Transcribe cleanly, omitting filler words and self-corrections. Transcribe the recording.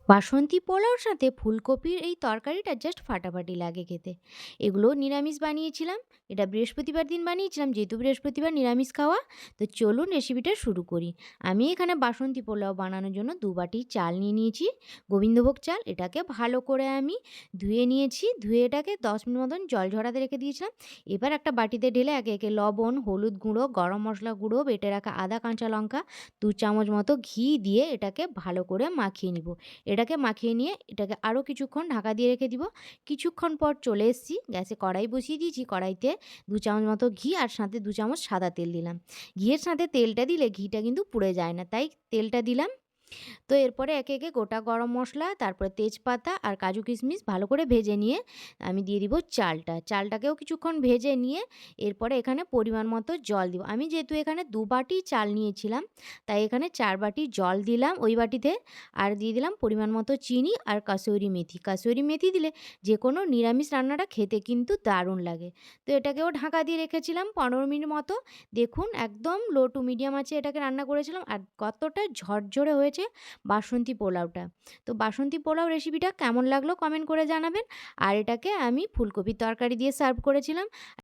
বাসন্তী পোলাওর সাথে ফুলকপির এই তরকারিটা জাস্ট ফাটাফাটি লাগে খেতে। এগুলোও নিরামিষ বানিয়েছিলাম। এটা বৃহস্পতিবার দিন বানিয়েছিলাম, যেহেতু বৃহস্পতিবার নিরামিষ খাওয়া। তো চলুন রেসিপিটা শুরু করি। আমি এখানে বাসন্তী পোলাও বানানোর জন্য ২ বাটি চাল নিয়ে নিয়েছি, গোবিন্দভোগ চাল। এটাকে ভালো করে আমি ধুয়ে নিয়েছি। ধুয়ে এটাকে ১০ মিনিট মতন জল ঝরাতে রেখে দিয়েছিলাম। এবার একটা বাটিতে ঢেলে একে, একে লবণ, হলুদ গুঁড়ো, গরম মসলা গুঁড়ো, বেটে রাখা আদা, কাঁচা লঙ্কা, ২ চামচ মতো ঘি দিয়ে এটাকে ভালো করে মাখিয়ে নিব। এটাকে মাখিয়ে নিয়ে এটাকে আরও কিছুক্ষণ ঢাকা দিয়ে রেখে দিব। কিছুক্ষণ পর চলে এসেছি, গ্যাসে কড়াই বসিয়ে দিয়েছি। কড়াইতে ২ চামচ মতো ঘি আর সাথে ২ চামচ সাদা তেল দিলাম। ঘিয়ের সাথে তেলটা দিলে ঘিটা কিন্তু পুড়ে যায় না, তাই তেলটা দিলাম। তো এরপরে একে, একে গোটা গরম মসলা, তারপরে তেজপাতা আর কাজু কিশমিশ ভালো করে ভেজে নিয়ে আমি দিয়ে দিব চালটা। চালটাকেও কিছুক্ষণ ভেজে নিয়ে এরপরে এখানে পরিমাণ মতো জল দিব। আমি যেহেতু এখানে ২ বাটি চাল নিয়েছিলাম, তাই এখানে ৪ বাটি জল দিলাম ওই বাটিতে। আর দিয়ে দিলাম পরিমাণ মতো চিনি আর কাসুরি মেথি। কাসুরি মেথি দিলে যেকোনো নিরামিষ রান্নাটা খেতে কিন্তু দারুণ লাগে। তো এটাকেও ঢাকা দিয়ে রেখেছিলাম ১৫ মিনিট মতো। দেখুন একদম লো টু মিডিয়াম আঁচে এটাকে রান্না করেছিলাম। আর কতটা ঝরঝরে হয়েছে বাসন্তী পোলাওটা। তো বাসন্তী পোলাও রেসিপিটা কেমন লাগলো কমেন্ট করে জানাবেন। আর এটাকে আমি ফুলকপির তরকারি দিয়ে সার্ভ করেছিলাম।